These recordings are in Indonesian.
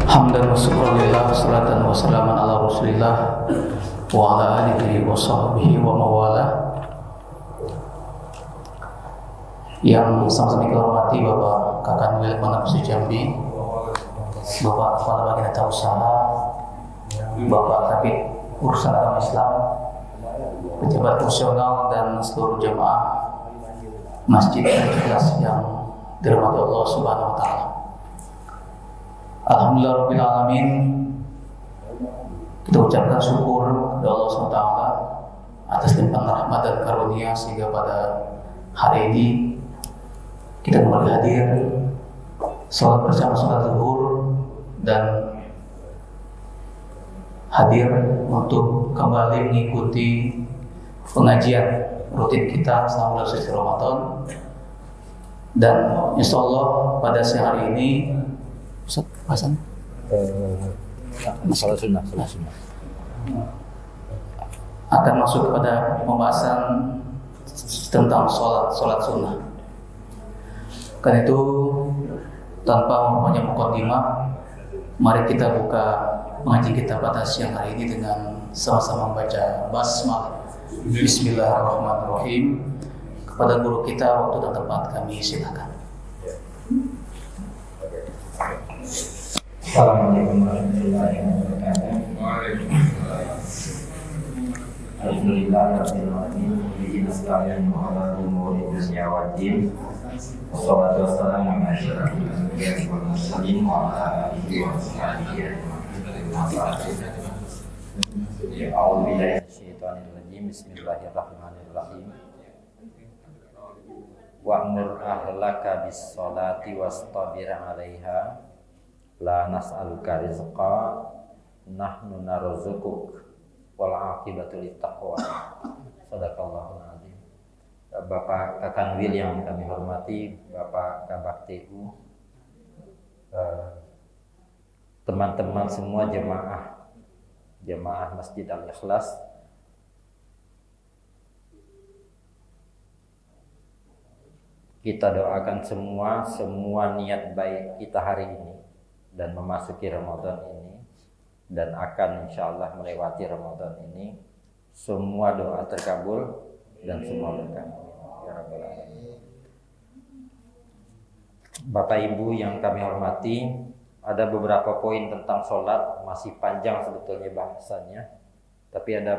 Hamdan wa syukurillah, salatan wa salaman ala rasulillah wa ala alihi wa sahbihi wa mawala. Yang sama-sama kita hormati Bapak Kakanwil Pondok Jambi, Bapak Kepala Bagian Tata Usaha, Bapak Kabid Urusan Agama Islam, pejabat fungsional dan seluruh jemaah Masjid Al-Ikhlas yang dirahmati Allah Subhanahu wa taala. Alhamdulillahirabbil alamin. Kita ucapkan syukur kepada Allah SWT atas limpahan rahmat dan karunia sehingga pada hari ini kita kembali hadir salat bersama salat zuhur dan hadir untuk kembali mengikuti pengajian rutin kita selama bulan suci Ramadan. Dan insya Allah pada siang hari ini Hasan masalah sunnah akan masuk kepada pembahasan tentang sholat sunnah. Karena itu tanpa mempunyai mukaddimah, mari kita buka pengajian kita pada siang hari ini dengan sama-sama membaca basmalah. Bismillahirrahmanirrahim. Kepada guru kita waktu dan tempat kami silakan. Assalamualaikum warahmatullahi wabarakatuh. Alhamdulillahirabbil alamin. Bihi nasta'in ala umuri dunya wad din. Wassalatu wassalamu ala asyrafil anbiya'i wal mursalin wa ala alihi wa sahbihi ajma'in. A'udzu billahi minasyaitonir rajim. Bismillahirrahmanirrahim. Wa'mur ahlaka bis-sholati wastabir 'alaiha. La nas'aluka rizqa nahnu narzuquk wal 'aqibatu littaqwa. Shadaqallahul azim. Bapak Kakanwil yang kami hormati, Bapak Kabak TU, teman-teman semua jemaah Masjid Al-Ikhlas, kita doakan semua niat baik kita hari ini dan memasuki Ramadan ini dan akan insyaallah melewati Ramadan ini, semua doa terkabul dan semua berkah ya rabbal alamin. Bapak Ibu yang kami hormati, ada beberapa poin tentang sholat, masih panjang sebetulnya bahasannya, tapi ada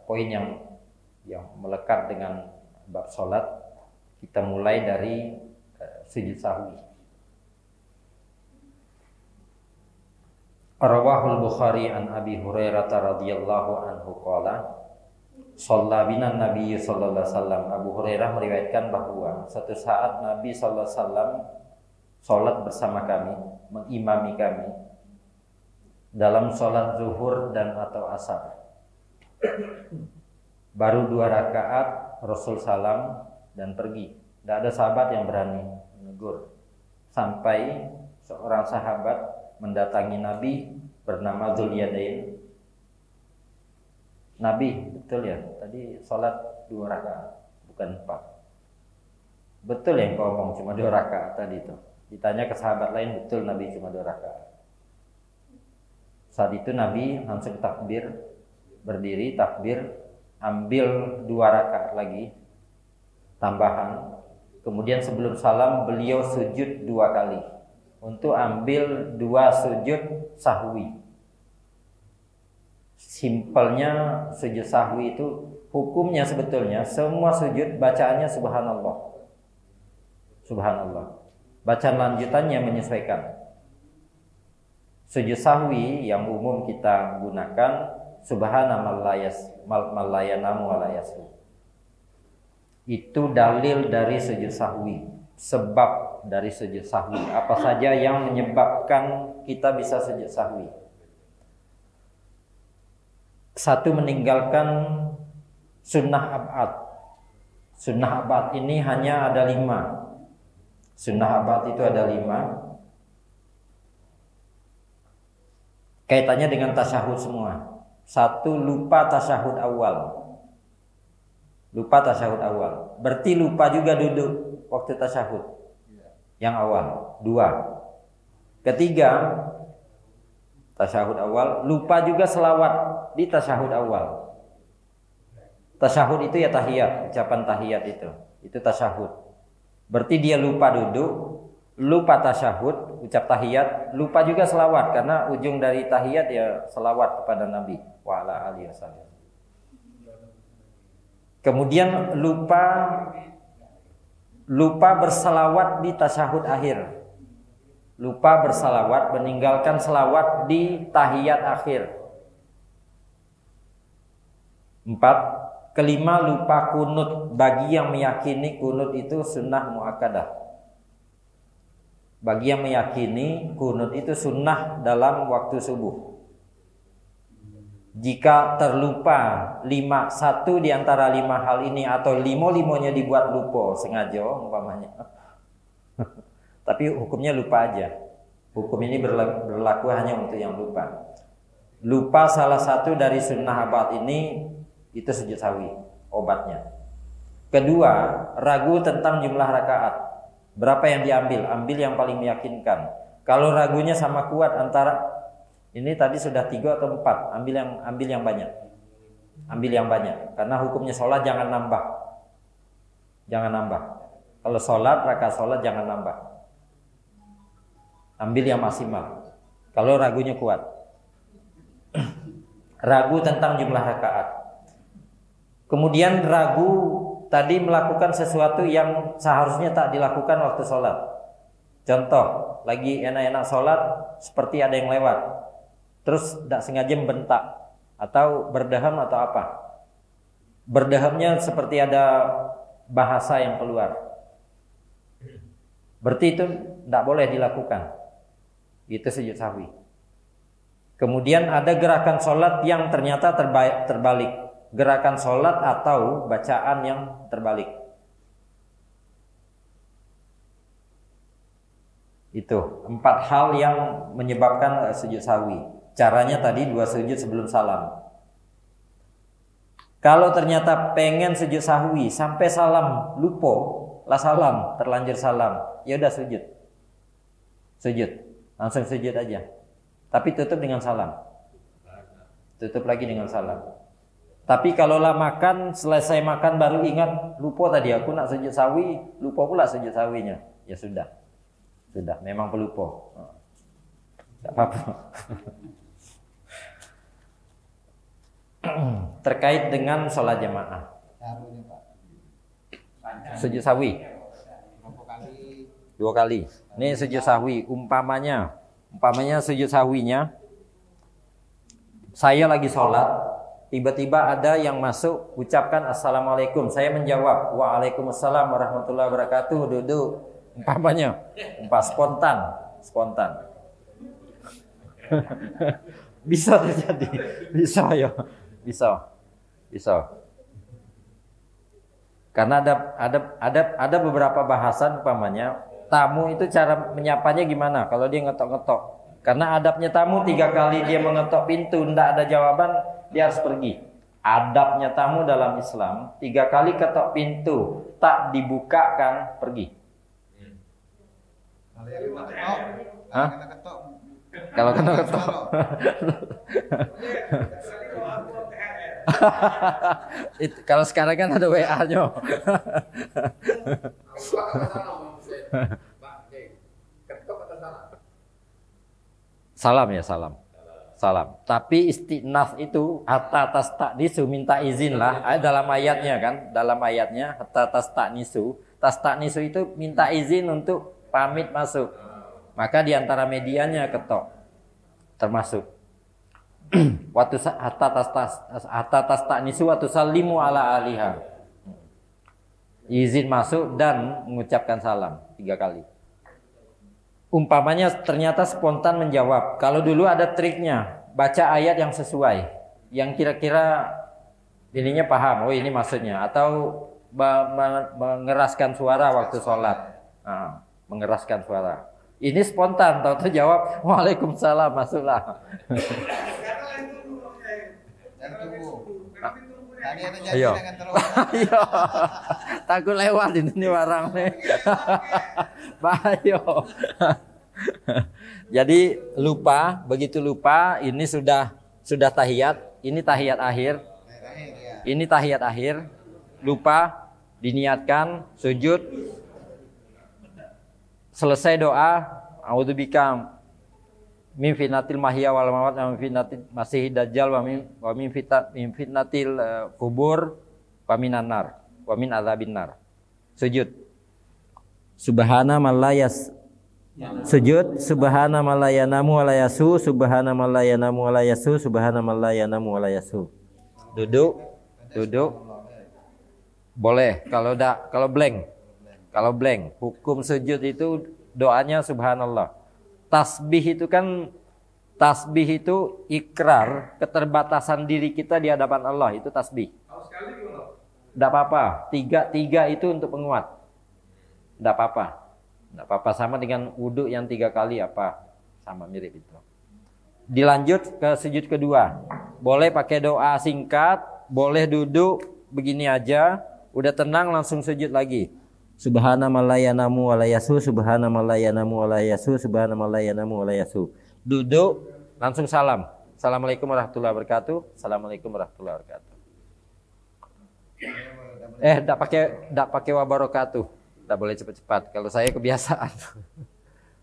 poin yang melekat dengan bab sholat. Kita mulai dari sujud sahwi. Rawahul Bukhari an Abi Hurairah radhiyallahu anhu qala shalla bina Nabi sallallahu alaihi wasallam. Abu Hurairah meriwayatkan bahwa suatu saat Nabi sallallahu alaihi wasallam salat bersama kami, mengimami kami dalam salat zuhur dan atau asar. Baru 2 rakaat Rasul salam dan pergi. Tidak ada sahabat yang berani menegur. Sampai seorang sahabat mendatangi Nabi bernama Dzuliyadain. Nabi, betul ya, tadi sholat 2 rakaat, bukan 4. Betul yang kau ngomong cuma 2 rakaat tadi itu. Ditanya ke sahabat lain, betul Nabi cuma 2 rakaat. Saat itu Nabi langsung takbir, berdiri takbir, ambil 2 rakaat lagi tambahan. Kemudian sebelum salam beliau sujud 2 kali untuk ambil 2 sujud sahwi. Simpelnya sujud sahwi itu hukumnya sebetulnya semua sujud bacaannya subhanallah. Subhanallah. Bacaan lanjutannya menyesuaikan. Sujud sahwi yang umum kita gunakan subhanallah wa la yashu. Itu dalil dari sujud sahwi. Sebab dari sujud sahwi, apa saja yang menyebabkan kita bisa sujud sahwi? 1, meninggalkan sunnah abad. Sunnah abad ini hanya ada 5. Sunnah abad itu ada 5. Kaitannya dengan tasyahud semua. 1, lupa tasyahud awal. Lupa tasyahud awal. Berarti lupa juga duduk waktu tasyahud yang awal. 2, Ketiga, tasyahud awal, lupa juga selawat di tasyahud awal. Tasyahud itu ya tahiyat, ucapan tahiyat itu tasyahud. Berarti dia lupa duduk, lupa tasyahud, ucap tahiyat, lupa juga selawat karena ujung dari tahiyat ya selawat kepada Nabi wa ala alihi wasallam. Kemudian lupa bersalawat di tasyahud akhir. Lupa bersalawat, meninggalkan selawat di tahiyat akhir. 4. Kelima, lupa kunut. Bagi yang meyakini kunut itu sunnah muakkadah. Bagi yang meyakini kunut itu sunnah dalam waktu subuh. Jika terlupa satu di antara 5 hal ini atau limo-limonya dibuat lupa sengaja umpamanya. Tapi hukumnya lupa aja. Hukum ini berlaku hanya untuk yang lupa. Lupa salah satu dari sunnah abad ini, itu sujud sahwi, obatnya. Kedua, ragu tentang jumlah rakaat. Berapa yang diambil? Ambil yang paling meyakinkan. Kalau ragunya sama kuat antara ini tadi sudah 3 atau 4, ambil yang banyak. Ambil yang banyak. Karena hukumnya sholat jangan nambah. Jangan nambah. Kalau sholat, rakaat sholat jangan nambah. Ambil yang maksimal. Kalau ragunya kuat. Ragu tentang jumlah rakaat. Kemudian ragu tadi melakukan sesuatu yang seharusnya tak dilakukan waktu sholat. Contoh, lagi enak-enak sholat, seperti ada yang lewat, terus tidak sengaja membentak atau berdaham atau apa. Berdahamnya seperti ada bahasa yang keluar. Berarti itu tidak boleh dilakukan. Itu sujud sahwi. Kemudian ada gerakan sholat yang ternyata terbalik. Gerakan sholat atau bacaan yang terbalik. Itu 4 hal yang menyebabkan sujud sahwi. Caranya tadi 2 sujud sebelum salam. Kalau ternyata pengen sujud sahwi sampai salam lupa, lah salam, terlanjur salam, ya udah sujud. Sujud. Langsung sujud aja. Tapi tutup dengan salam. Tutup lagi dengan salam. Tapi kalau lah makan, selesai makan baru ingat, lupa tadi aku nak sujud sahwi, lupa pula sujud sahwinya. Ya sudah. Sudah, memang pelupa. Tak apa-apa. Terkait dengan sholat jamaah. Sujud sahwi. 2 kali. Ini sujud sahwi. Umpamanya sujud sahwinya, saya lagi sholat, tiba-tiba ada yang masuk ucapkan assalamualaikum, saya menjawab waalaikumsalam warahmatullahi wabarakatuh, duduk. Umpamanya spontan bisa terjadi, bisa karena ada beberapa bahasan. Umpamanya tamu itu cara menyapanya gimana kalau dia ngetok-ngetok, karena adabnya tamu 3 kali dia mengetok pintu tidak ada jawaban, dia harus pergi. Adabnya tamu dalam Islam 3 kali ketok pintu tak dibukakan, pergi. Hah? Kalau kena ketok. Kalau sekarang kan ada WA-nya. Salam ya, salam. Tapi istiqnas itu hatta tastanisu, minta izin lah. Dalam ayatnya kan, hatta tastanisu. Tastanisu itu minta izin untuk pamit masuk. Maka diantara medianya ketok termasuk. Hatta tastanisu wa tusallimu ala aliha. Izin masuk dan mengucapkan salam 3 kali. Umpamanya ternyata spontan menjawab. Kalau dulu ada triknya, baca ayat yang sesuai, yang kira-kira ininya paham, oh ini maksudnya, atau mengeraskan suara waktu sholat. Mengeraskan suara. Ini spontan, tahu-tahu jawab waalaikumsalam, masuklah. Ayo. Ayo. Takut lewat ini barang nih. Bahaya. Jadi lupa, begitu lupa, ini sudah tahiyat, ini tahiyat akhir. Ini tahiyat akhir, lupa, diniatkan, sujud, selesai doa, a'udzubika min fitnatil mahya wal mamat wa min fitnatil masihid dajjal wa min fitnatil kubur wa minan nar wa min adzabin nar. Sujud. Subhana man la sujud, subhana man la yanamu wa la yasu, subhana man la yanamu wa la yasu, subhana man la yanamu wa la yasu. Duduk. Boleh kalau blank. Hukum sujud itu doanya subhanallah. Tasbih itu ikrar keterbatasan diri kita di hadapan Allah, itu tasbih. Tidak apa-apa. Tiga itu untuk penguat. Tidak apa-apa, sama dengan wudhu yang 3 kali apa, sama mirip itu. Dilanjut ke sujud kedua. Boleh pakai doa singkat, boleh duduk begini aja, udah tenang langsung sujud lagi. Subhana man la yanamu wa la yasu, subhana man la yanamu wa la yasu, subhana man la yanamu wa la yasu. Duduk, langsung salam. Assalamualaikum warahmatullahi wabarakatuh. Assalamualaikum warahmatullahi wabarakatuh. Enggak pakai wabarakatuh. Tidak boleh cepat-cepat. Kalau saya kebiasaan.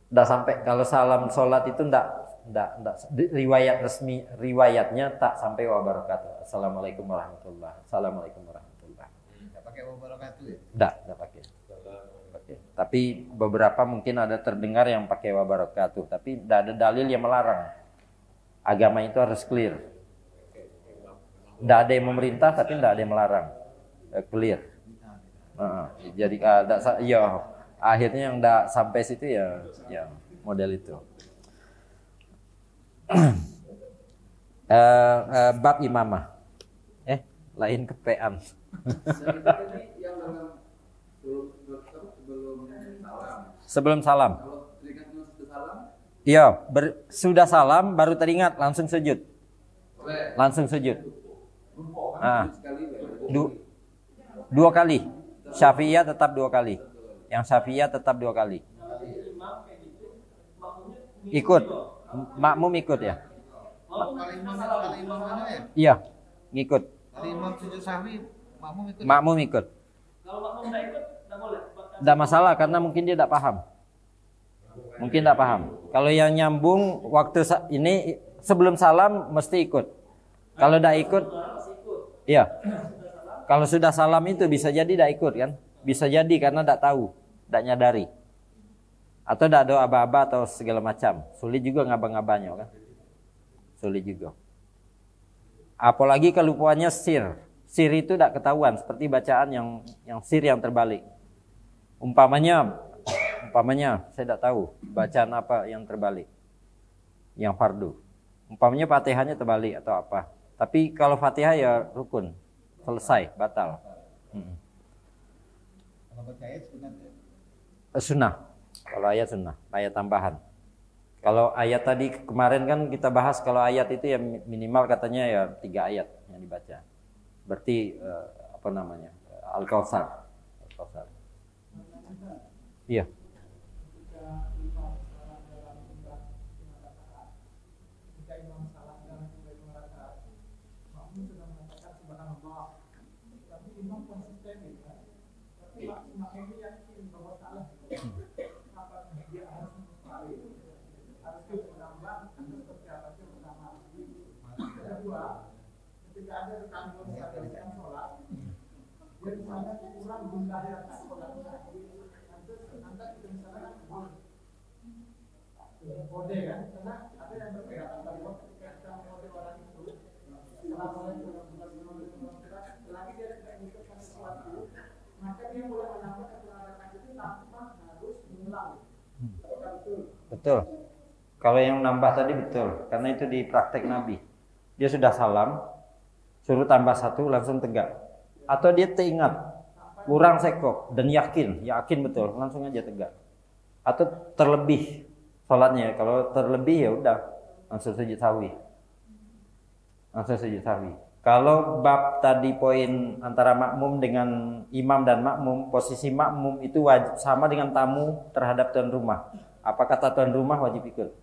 Tidak sampai kalau salam sholat itu tidak riwayat resmi, riwayatnya tak sampai wabarakatuh. Assalamualaikum warahmatullahi. Assalamualaikum warahmatullahi. Tidak pakai wabarakatuh ya? Tidak pakai. Tapi beberapa mungkin ada terdengar yang pakai wabarakatuh. Tapi tidak ada dalil yang melarang. Agama itu harus clear. Tidak ada yang memerintah, tapi tidak ada yang melarang. Clear. Jadi akhirnya yang tidak sampai situ ya model itu. Bab imamah. Lain kepean. Sebelum salam. Iya, sudah salam baru teringat langsung sujud. Langsung sujud. Dua kali. Syafi'iyah tetap 2 kali. Yang Syafi'iyah tetap 2 kali. Ikut. Makmum ikut ya. Kalau imam mana ya? Iya, ngikut. Kalau imam sujud sahwi, makmum ikut. Makmum ikut. Kalau makmum tidak ikut, tidak boleh. Tidak masalah karena mungkin dia tidak paham. Mungkin tidak paham. Kalau yang nyambung waktu ini sebelum salam mesti ikut. Kalau tidak ikut, iya. Kalau sudah salam itu bisa jadi tidak ikut kan? Bisa jadi karena tidak tahu, tidak nyadari. Atau tidak ada aba-aba atau segala macam. Sulit juga ngaba-ngabanya kan? Sulit juga. Apalagi kelupaannya sir. Sir itu tidak ketahuan seperti bacaan yang sir yang terbalik. Umpamanya saya tidak tahu bacaan apa yang terbalik. Yang fardu. Umpamanya Fatihahnya terbalik atau apa. Tapi kalau Fatihah ya rukun. Selesai, batal. Kalau baca ayat sunat ya? Sunnah. Kalau ayat sunnah, ayat tambahan. Kalau ayat tadi kemarin kan kita bahas kalau ayat itu ya minimal katanya ya 3 ayat yang dibaca. Berarti apa namanya? Al-Kautsar. Al-Kautsar. Iya. Betul. Kalau yang nambah tadi betul, karena itu di praktek Nabi. Dia sudah salam, suruh tambah 1 langsung tegak. Atau dia teringat, kurang sekok dan yakin betul, langsung aja tegak. Atau terlebih sholatnya, kalau terlebih ya udah langsung sujud sahwi. Kalau bab tadi poin antara makmum dengan imam dan makmum, posisi makmum itu wajib sama dengan tamu terhadap tuan rumah. Apa kata tuan rumah wajib ikut?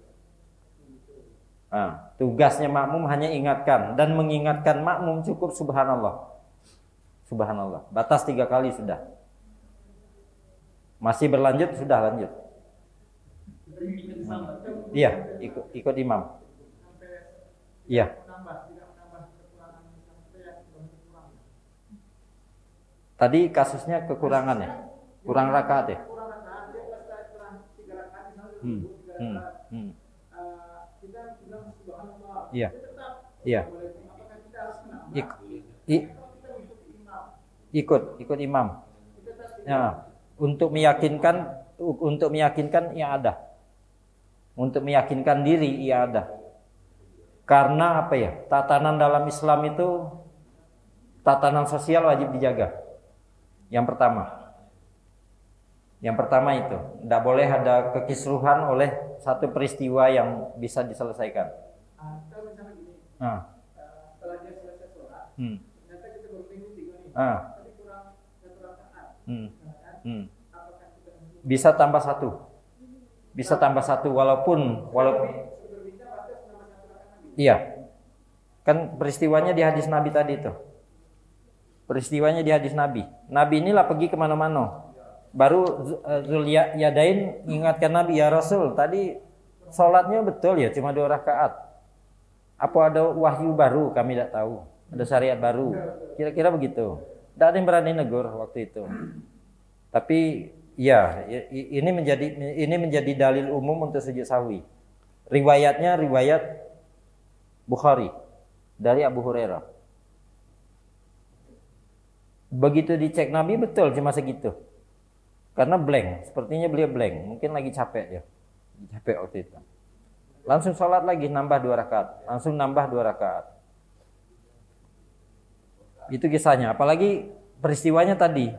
Nah, tugasnya makmum hanya ingatkan, dan mengingatkan makmum cukup subhanallah. Subhanallah. Batas 3 kali sudah. Masih berlanjut, sudah lanjut. Iya, ikut imam. Iya. Tadi kasusnya kekurangan ya? Kurang rakaat ya? Iya. Iya. Ikut imam. Ya, untuk meyakinkan ia ada. Untuk meyakinkan diri ia ada. Karena apa ya? Tatanan dalam Islam itu tatanan sosial wajib dijaga. Yang pertama itu, tidak boleh ada kekisruhan oleh satu peristiwa yang bisa diselesaikan. Setelah dia selesai sholat, ternyata kita berhenti tiga nih, tapi kurang satu rakaat. Bisa tambah satu, walaupun iya, kan peristiwanya di hadis Nabi tadi itu. Peristiwanya di hadis Nabi. Nabi inilah pergi kemana-mana. Baru Zulyadain ingatkan Nabi, ya Rasul, tadi sholatnya betul ya, cuma 2 rakaat. Apa ada wahyu baru? Kami tidak tahu. Ada syariat baru. Kira-kira begitu. Tidak ada yang berani negur waktu itu. Tapi ya, ini menjadi dalil umum untuk sujud sahwi. Riwayatnya riwayat Bukhari dari Abu Hurairah. Begitu dicek Nabi, betul cuma segitu. Karena blank, sepertinya beliau blank. Mungkin lagi capek ya. Capek waktu itu. Langsung sholat lagi, nambah 2 rakaat. Langsung nambah 2 rakaat. Itu kisahnya. Apalagi peristiwanya tadi,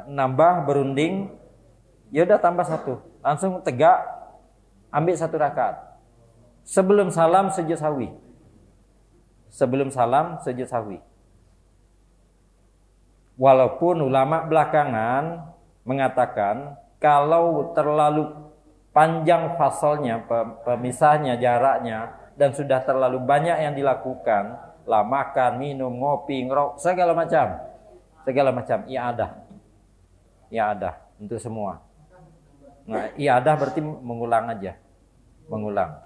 nambah, berunding, ya udah tambah 1. Langsung tegak, ambil 1 rakaat. Sebelum salam sujud sahwi. Walaupun ulama belakangan mengatakan kalau terlalu panjang fasolnya, pemisahnya, jaraknya, dan sudah terlalu banyak yang dilakukan, lah makan, minum, ngopi, ngerok, segala macam, iadah untuk semua. Nah, iadah berarti mengulang aja, mengulang.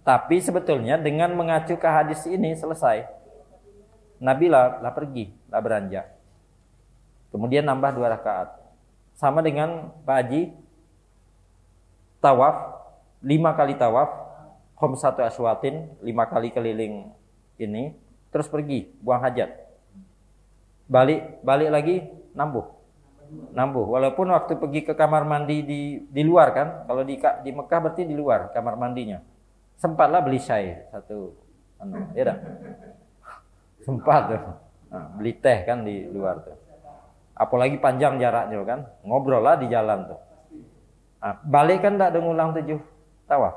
Tapi sebetulnya dengan mengacu ke hadis ini selesai. Nabi lah pergi, lah beranjak. Kemudian nambah 2 rakaat. Sama dengan Pak Haji, tawaf, 5 kali tawaf, khomsatu aswatin, 5 kali keliling ini, terus pergi, buang hajat. Balik lagi, nambuh. Walaupun waktu pergi ke kamar mandi di luar kan, kalau di Mekah berarti di luar kamar mandinya. Sempatlah beli syai satu, ya dah. Sempat tuh, beli teh kan di luar tuh. Apalagi panjang jaraknya kan, ngobrol lah di jalan tuh. Balik kan tidak ada ngulang 7 tawaf.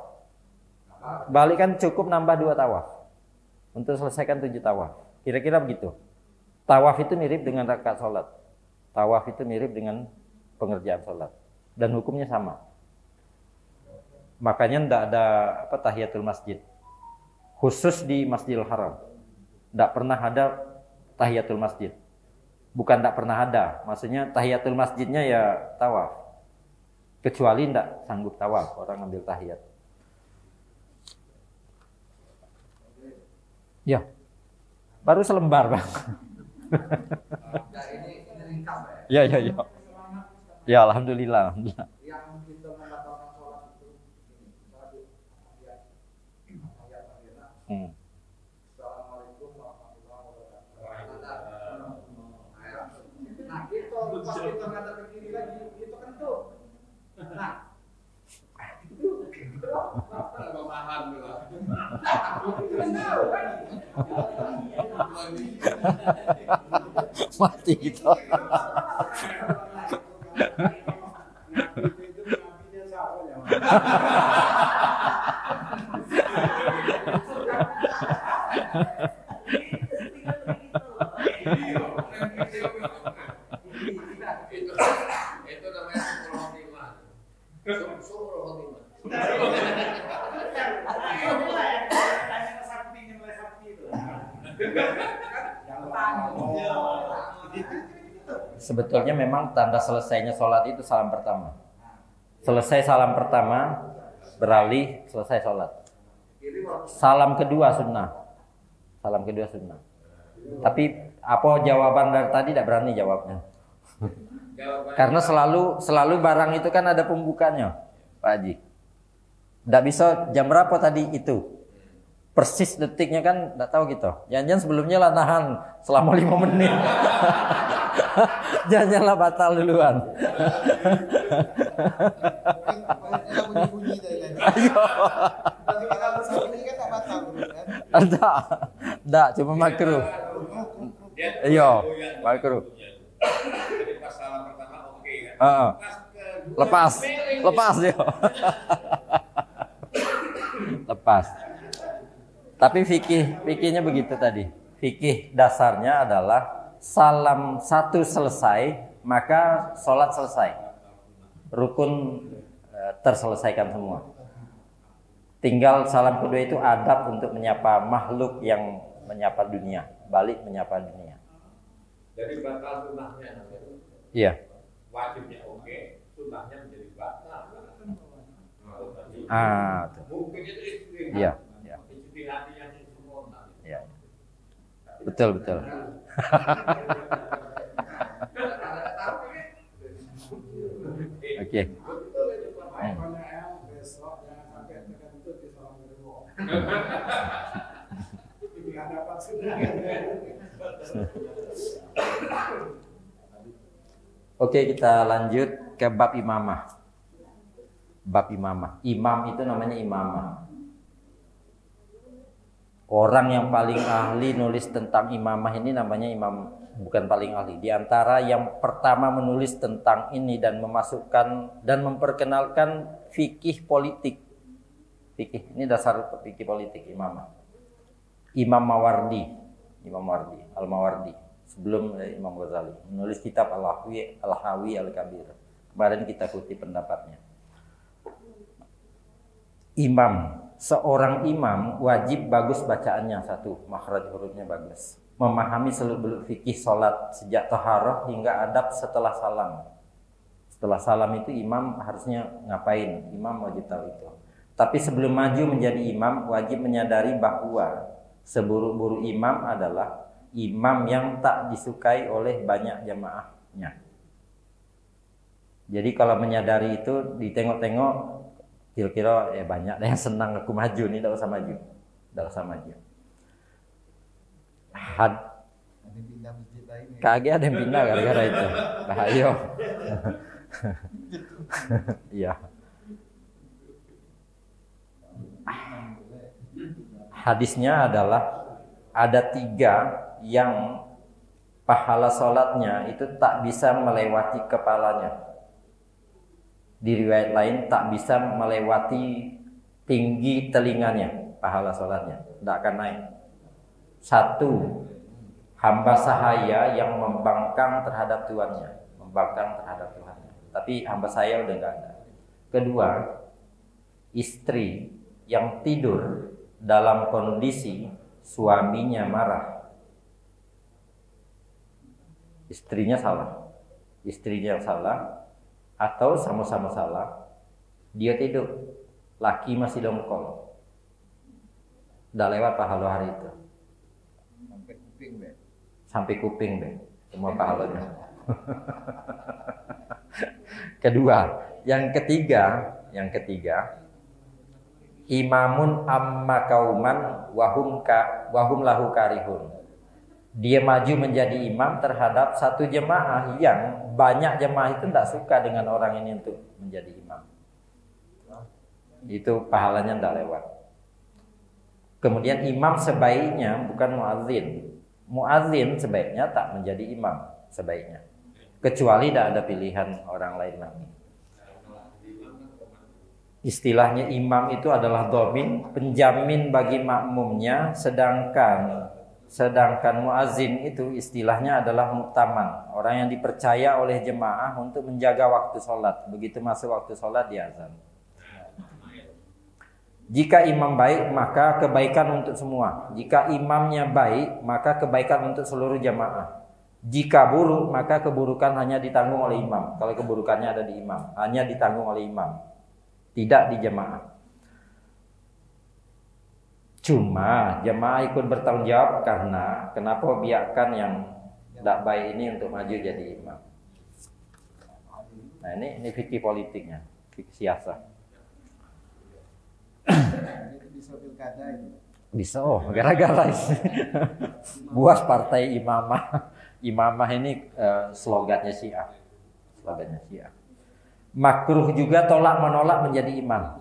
Balik kan cukup nambah 2 tawaf untuk selesaikan 7 tawaf. Kira-kira begitu. Tawaf itu mirip dengan rakaat sholat. Tawaf itu mirip dengan pengerjaan sholat. Dan hukumnya sama. Makanya tidak ada tahiyatul masjid. Khusus di Masjidil Haram. Tidak pernah ada tahiyatul masjid. Bukan tidak pernah ada. Maksudnya tahiyatul masjidnya ya tawaf. Kecuali tidak sanggup tawaf. Orang ambil tahiyat. Ya. Baru selembar bang. Ini ringkas Ya. ya. Ya alhamdulillah. Yang kita mendapatkan sholat itu Assalamualaikum warahmatullahi wabarakatuh. Nah itu pas kita kata ke kiri lagi, itu kan tuh. Nah itu pemahaman dulu. Mati gitu. Itu namanya psikologi. Suruh khotimah. Sebetulnya memang tanda selesainya sholat itu salam pertama. Selesai salam pertama, beralih, selesai sholat. Salam kedua sunnah. Salam kedua sunnah. Tapi apa jawaban dari tadi tidak berani jawabnya. Karena selalu barang itu kan ada pembukanya, Pak Haji. Tidak bisa jam berapa tadi itu. Persis detiknya kan tidak tahu gitu. Jangan-jangan sebelumnya lah nahan selama 5 menit. Jangan lah batal duluan. Enggak, cuma makruh. Iya, makruh. Pas salam pertama oke kan. Lepas dia. Lepas. Tapi fikihnya begitu tadi. Fikih dasarnya adalah salam satu selesai, maka sholat selesai. Rukun terselesaikan semua. Tinggal salam kedua itu adab untuk menyapa makhluk yang menyapa dunia, balik menyapa dunia. Jadi batal sunnahnya. Iya. Wajibnya oke, sunnahnya menjadi batal. Mungkin itu istri. Iya. Istihadinya sempurna. Iya. Betul. Oke. Oke, kita lanjut ke bab imamah. Bab imamah. Imam itu namanya imamah. Orang yang paling ahli nulis tentang imamah ini namanya imam, bukan paling ahli. Di antara yang pertama menulis tentang ini dan memasukkan dan memperkenalkan fikih politik. Fikih ini dasar fikih politik imamah. Imam Mawardi, Al-Mawardi, sebelum Imam Ghazali, menulis kitab Al-Hawi Al-Kabir. Kemarin kita kutip pendapatnya. Imam, seorang imam wajib bagus bacaannya, satu, makhraj hurufnya bagus. Memahami seluk-beluk fikih salat sejak taharah hingga adab setelah salam. Setelah salam itu imam harusnya ngapain? Imam wajib tahu itu. Tapi sebelum maju menjadi imam wajib menyadari bahwa seburuk-buruk imam adalah imam yang tak disukai oleh banyak jamaahnya. Jadi kalau menyadari itu ditengok-tengok, kira-kira banyak yang senang aku maju nih, tidak usah maju. Kagak ada yang pindah gara-gara itu. Bahaya. Iya. Hadisnya adalah ada 3 yang pahala sholatnya itu tak bisa melewati kepalanya. Di riwayat lain tak bisa melewati tinggi telinganya pahala sholatnya, tidak akan naik. 1, hamba sahaya yang membangkang terhadap tuannya, tapi hamba saya udah nggak ada. 2, istri yang tidur dalam kondisi suaminya marah. Istrinya yang salah atau sama-sama salah, dia tidur, laki masih dongkol, udah lewat pahala hari itu. Sampai kuping be, semua pahalanya. Yang ketiga, imamun amma kauman wahum lahu karihun. Dia maju menjadi imam terhadap satu jemaah yang banyak jemaah itu tidak suka dengan orang ini untuk menjadi imam. Itu pahalanya tidak lewat. Kemudian imam sebaiknya bukan muadzin. Muadzin sebaiknya tak menjadi imam sebaiknya. Kecuali tidak ada pilihan orang lain lagi. Istilahnya imam itu adalah dhamin, penjamin bagi makmumnya, sedangkan Sedangkan muazin itu istilahnya adalah mu'taman, orang yang dipercaya oleh jemaah untuk menjaga waktu sholat. Begitu masuk waktu sholat dia azan. Jika imam baik maka kebaikan untuk semua. Jika imamnya baik maka kebaikan untuk seluruh jemaah. Jika buruk maka keburukan hanya ditanggung oleh imam. Kalau keburukannya ada di imam, hanya ditanggung oleh imam, tidak di jemaah. Cuma jemaah ikut bertanggung jawab karena kenapa biarkan yang tidak baik ini untuk maju jadi imam. Nah ini fikih politiknya, fikih siasat. Bisa pilkada itu. Bisa, gara-gara buat partai imamah. Imamah ini slogannya Syiah. Makruh juga tolak menolak menjadi imam.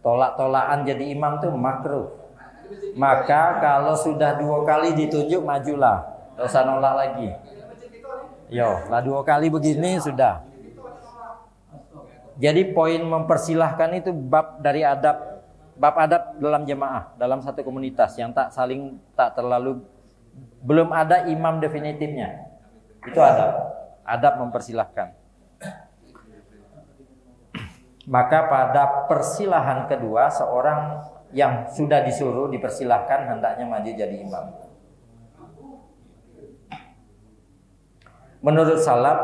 Tolak-tolakan jadi imam itu makruh. Maka kalau sudah 2 kali ditunjuk majulah, tidak usah nolak lagi. Yo, lah 2 kali begini sudah. Jadi poin mempersilahkan itu bab adab dalam jemaah, dalam satu komunitas yang tak terlalu, belum ada imam definitifnya. Itu adab mempersilahkan. Maka pada persilahan kedua, seorang yang sudah disuruh dipersilahkan hendaknya maju jadi imam. Menurut salaf,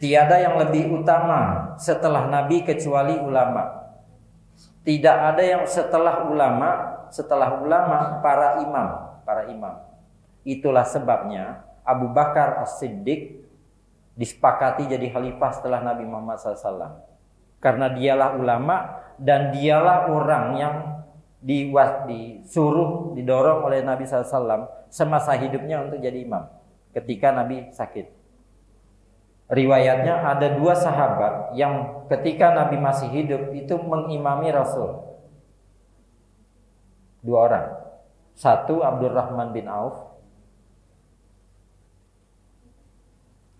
tiada yang lebih utama setelah Nabi kecuali ulama. Tidak ada yang setelah ulama para imam. Itulah sebabnya Abu Bakar As-Siddiq disepakati jadi khalifah setelah Nabi Muhammad SAW. Karena dialah ulama dan dialah orang yang disuruh, didorong oleh Nabi SAW semasa hidupnya untuk jadi imam ketika Nabi sakit. Riwayatnya ada 2 sahabat yang ketika Nabi masih hidup itu mengimami Rasul. 2 orang. Satu Abdurrahman bin Auf.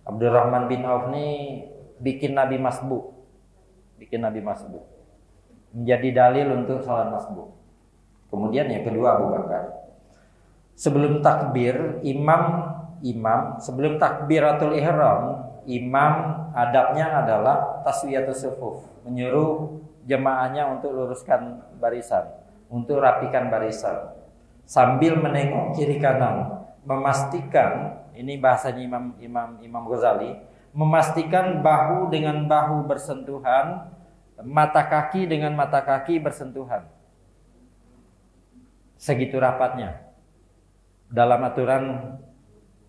Abdurrahman bin Auf ini bikin Nabi masbuk. Menjadi dalil untuk salat masbuk. Kemudian yang kedua Abu Bakar. Sebelum takbir, sebelum takbiratul ihram, imam adabnya adalah taswiyatus sufuf, menyuruh jemaahnya untuk luruskan barisan, untuk rapikan barisan, sambil menengok kiri kanan, memastikan, ini bahasanya Imam Ghazali, memastikan bahu dengan bahu bersentuhan, mata kaki dengan mata kaki bersentuhan. Segitu rapatnya dalam aturan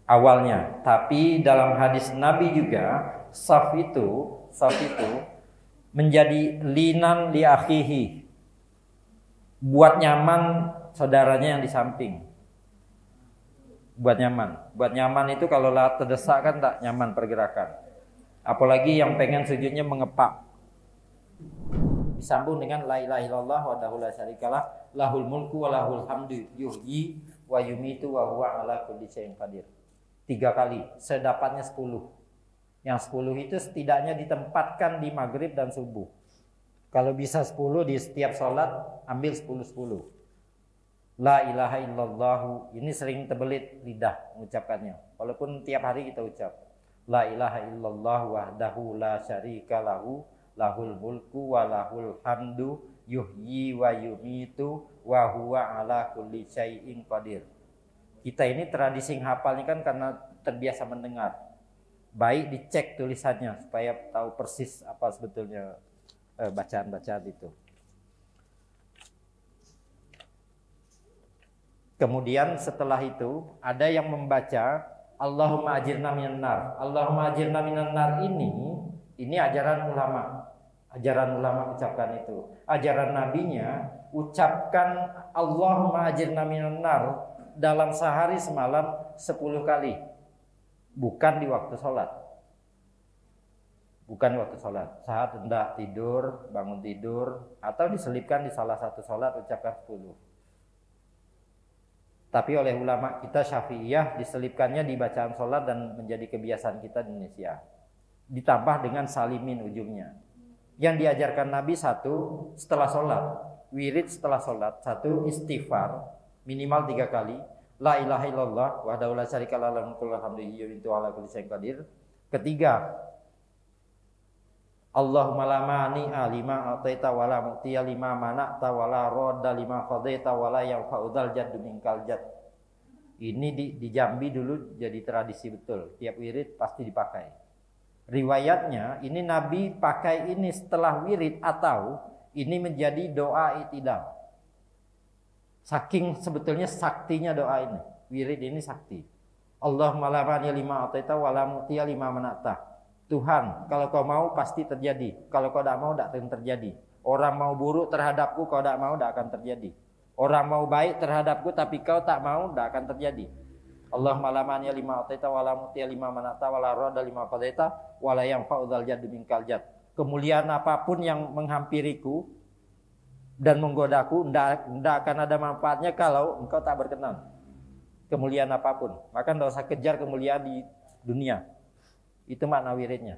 awalnya. Tapi dalam hadis Nabi juga saf itu menjadi linan li akhihi, buat nyaman saudaranya yang di samping. Buat nyaman itu kalau terdesak kan tak nyaman pergerakan. Apalagi yang pengen sujudnya mengepak. Disambung dengan la ilaha illallah wahdahu la syarikalah lahul mulku wa lahul hamdu yuhyi wa yumitu wa huwa ala kulli syai'in qadir. 3 kali, sedapatnya 10. Yang 10 itu setidaknya ditempatkan di maghrib dan subuh. Kalau bisa 10 di setiap sholat, ambil 10-10. La ilaha illallah, ini sering terbelit lidah mengucapkannya. Walaupun tiap hari kita ucap. La ilaha illallah wahdahu la syarika lahu lahul mulku wa lahul hamdu yuhyi wa yumitu wa huwa ala kulli syai'in qadir. Kita ini tradisi hafalnya kan karena terbiasa mendengar. Baik dicek tulisannya supaya tahu persis apa sebetulnya bacaan-bacaan itu. Kemudian setelah itu ada yang membaca Allahumma ajirna minan nar. Allahumma ajirna minan nar ini ajaran ulama. Ajaran ulama ucapkan itu. Ajaran nabinya ucapkan Allahumma ajirna minan nar dalam sehari semalam 10 kali. Bukan di waktu sholat. Saat hendak tidur, bangun tidur, atau diselipkan di salah satu sholat ucapkan 10. Tapi oleh ulama kita Syafi'iyah diselipkannya di bacaan sholat dan menjadi kebiasaan kita di Indonesia. Ditambah dengan salimin ujungnya. Yang diajarkan Nabi 1 setelah sholat, wirid setelah sholat, 1 istighfar minimal 3 kali, La ilaha illallah wahdahu la syarikalah lahul mulku wa lahul hamdu wa ala kulli syai'in qadir. Ketiga, Allahumma la mani'a lima ataita wa la mu'tiya lima mana'ta wa la radda lima qadaita wa la yanfa'u dzal jaddu minkal jadd. Ini di Jambi dulu jadi tradisi betul. Tiap wirid pasti dipakai. Riwayatnya ini Nabi pakai ini setelah wirid atau ini menjadi doa i'tidal. Saking sebetulnya saktinya doa ini. Wirid ini sakti. Allahumma la mani'a lima ataita wa la mu'tiya lima mana'ta. Tuhan, kalau kau mau pasti terjadi. Kalau kau tidak mau tidak akan terjadi. Orang mau buruk terhadapku, kau tidak mau tidak akan terjadi. Orang mau baik terhadapku tapi kau tak mau tidak akan terjadi. Allahumma la mani'a lima ataita wa la mu'tiya lima mana'ta wa la radda lima qadaita wa la yanfa'u dzal jaddi minkal jadd. Kemuliaan apapun yang menghampiriku dan menggodaku tidak akan ada manfaatnya kalau engkau tak berkenan. Kemuliaan apapun, maka tidak usah kejar kemuliaan di dunia. Itu makna wiridnya.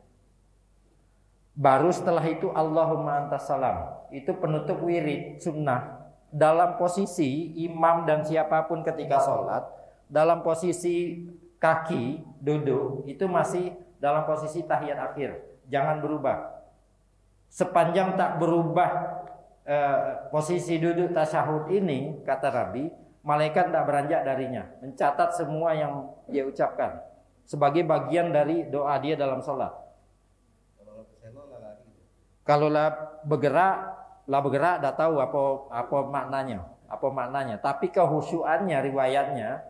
Baru setelah itu Allahumma antas salam. Itu penutup wirid sunnah. Dalam posisi imam dan siapapun ketika sholat, dalam posisi kaki duduk, itu masih dalam posisi tahiyat akhir. Jangan berubah. Sepanjang tak berubah posisi duduk tasyahud ini, kata Nabi, malaikat tidak beranjak darinya, mencatat semua yang dia ucapkan sebagai bagian dari doa dia dalam sholat. Kalau lah bergerak, dah tahu apa maknanya. Tapi kehusuannya, riwayatnya,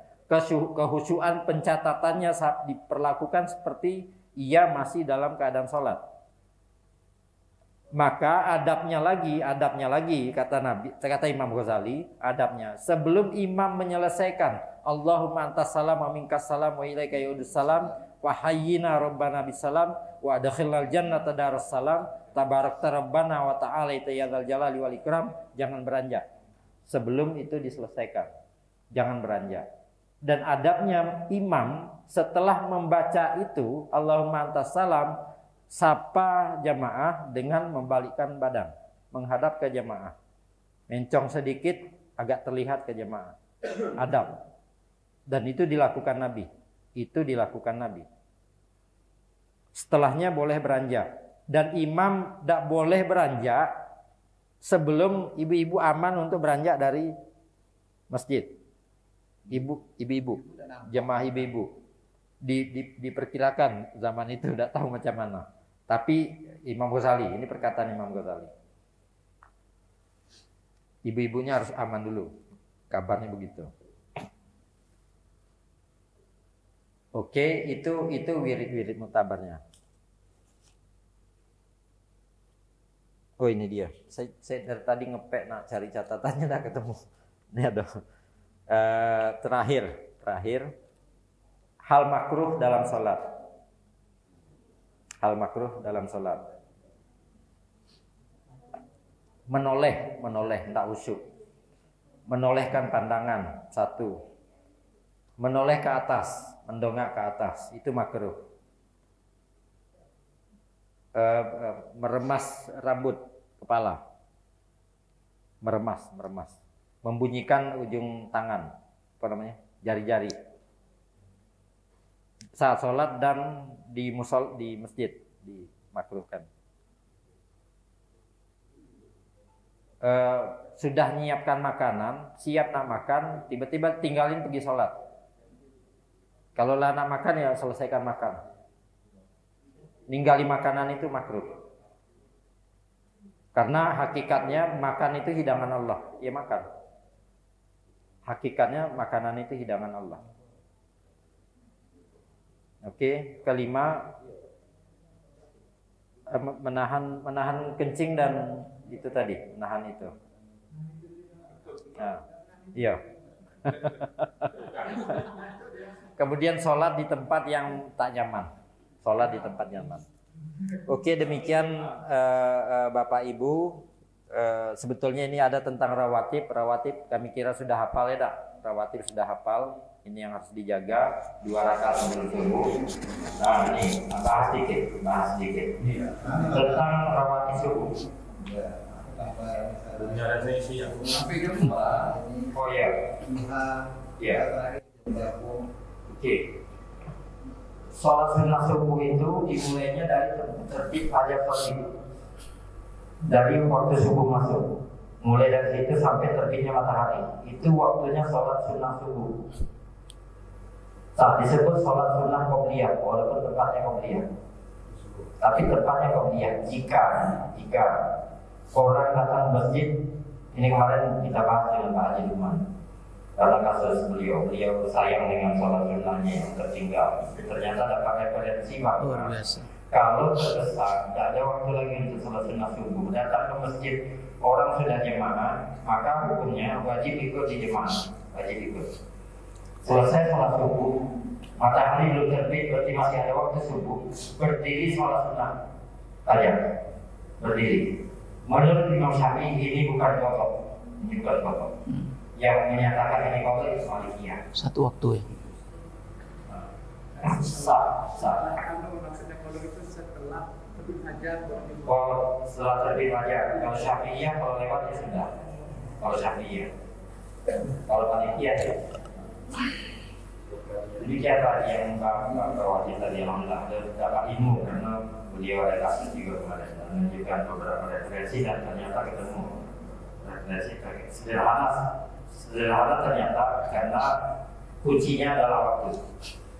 kehusuan pencatatannya saat diperlakukan seperti ia masih dalam keadaan sholat. Maka adabnya lagi kata Imam Ghazali, adabnya sebelum imam menyelesaikan Allahumma antas salam wa minkas salam wa ilaika ya'udus salam wa hayyina rabbana bisalam wa adkhilnal jannata daras salam tabarakta rabbana wa ta'ala ya dzal jalali wal ikram, jangan beranjak. Sebelum itu diselesaikan, jangan beranjak. Dan adabnya imam setelah membaca itu Allahumma antas salam, sapa jamaah dengan membalikkan badan menghadap ke jamaah, mencong sedikit agak terlihat ke jamaah. Adab. Dan itu dilakukan Nabi. Setelahnya boleh beranjak. Dan imam tidak boleh beranjak sebelum ibu-ibu aman untuk beranjak dari masjid. Ibu-ibu, jamaah ibu-ibu. Diperkirakan zaman itu tidak tahu macam mana. Tapi Imam Ghazali, ini perkataan Imam Ghazali, ibu-ibunya harus aman dulu, kabarnya begitu. Oke, itu wirid-wirid mutabarnya. Oh ini dia. Saya dari tadi ngepek nak cari catatannya tidak ketemu. Ini ada. Terakhir. Hal makruh dalam sholat. Menoleh, tidak usyuk. Menolehkan pandangan, satu. Menoleh ke atas, mendongak ke atas, itu makruh. Meremas rambut kepala. Meremas. Membunyikan ujung tangan, jari-jari. Saat sholat dan di masjid dimakruhkan. Sudah menyiapkan makanan, siap nak makan, tiba-tiba tinggalin pergi sholat. Kalau lah nak makan ya selesaikan makan. Ninggali makanan itu makruh. Karena hakikatnya makan itu hidangan Allah. Ya makan. Hakikatnya makanan itu hidangan Allah. Oke, kelima, menahan kencing dan itu tadi, menahan itu. Nah, iya. Kemudian sholat di tempat yang tak nyaman. Oke, demikian Bapak Ibu. Sebetulnya ini ada tentang rawatib. Kami kira sudah hafal ya, tak? Rawatib sudah hafal. Ini yang harus dijaga, 2 rakaat sebelum subuh. Nah ini bahas sedikit tentang rawatib subuh. Oh iya. Oke. Sholat sunnah subuh itu dimulainya dari terbit fajar shadiq. Dari waktu subuh masuk, mulai dari situ sampai terbitnya matahari, itu waktunya sholat sunnah subuh. Saat disebut sholat sunnah qobliyah, walaupun tempatnya qobliyah, tapi tempatnya qobliyah jika orang datang masjid. Ini kemarin kita bahas dengan Pak Haji Duman karena kasus beliau sayang dengan sholat sunnahnya yang tertinggal. Ternyata dapat referensi bahwa kalau terdesak, tidak ada waktu lagi untuk sholat sunnah subuh, datang ke masjid, orang sudah jemaah, maka hukumnya wajib ikut di jemaah, wajib ikut. Selesai sholat subuh, matahari belum terbit, berarti masih ada waktu subuh, berdiri sholat sunnah saja, berdiri. Menurut Imam Syafi'i ini bukan qadha, ini bukan qadha. Yang menyatakan ini qadha itu Malikiyah. Satu waktu ya. Sah. Maksudnya kalau itu setelah terbit fajar. Oh, setelah terbit fajar. Kalau Syafi'iyah kalau lewat ya sudah. Kalau Syafi'iyah. Kalau Malikiyah ya. Demikian tadi yang Pak Wajib tadi, alhamdulillah dapat ilmu karena beliau ada kasus juga kemarin dan menunjukkan beberapa referensi dan ternyata ketemu referensi sederhana ternyata karena kuncinya adalah waktu.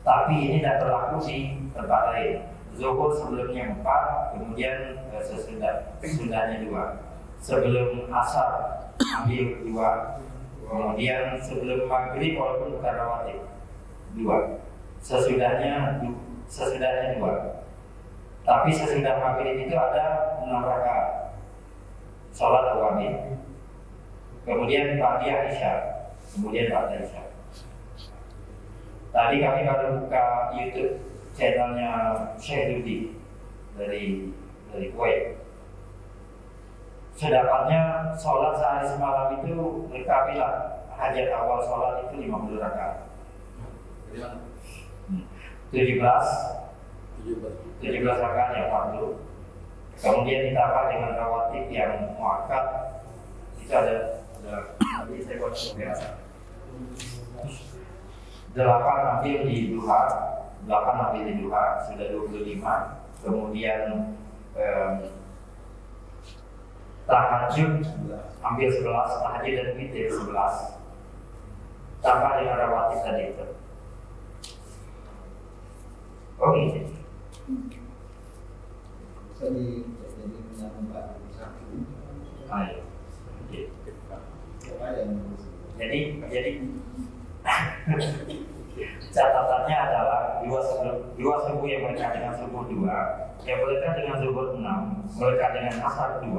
Tapi ini tidak berlaku di tempat lain. Zuhur sebelumnya 4, kemudian sesudahnya 2. Sebelum asar ambil 2, kemudian sebelum maghrib walaupun bukan rawatib 2. Sesudahnya 2. Tapi sesudah maghrib itu ada 6 rakaat sholat awamil. Kemudian ba'diyah isya, kemudian ba'da isya. Tadi kami baru buka YouTube channelnya Syekh Dudi dari Kuwait. Sedapatnya sholat sehari semalam itu lengkapilah hajat awal sholat itu 50 rakaat. 17 rakaat yang fardu. Kemudian ditambah dengan rawatib yang muakkad itu ada nanti saya buat biasa. 8 ambil di duha sudah 25. Kemudian tahajud ambil 11, tahajud dan witir 11. Tambah dengan rawatib tadi itu. Oke. Jadi catatannya adalah dua subuh yang berkah dengan subuh 2, yang berkah dengan zuhur 6, berkah dengan asar 2,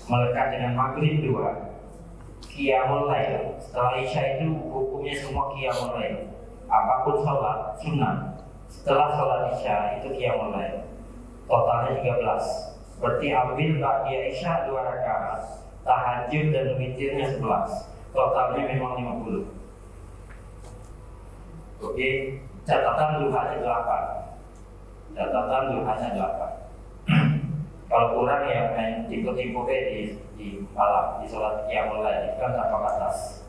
berkah dengan maghrib 2, qiyamul lail. Setelah isya itu hukumnya semua qiyamul lail. Apapun sholat sunnah setelah sholat isya itu qiyamul lail. Totalnya 13. Berarti ambil ba'diyah isya 2 rakaat, tahajud dan witirnya 11. Totalnya memang 50. Oke, catatan duhanya 8. Kalau kurang ya main tipu-tipu di malam di sholat qiyamul lail itu kan tanpa batas.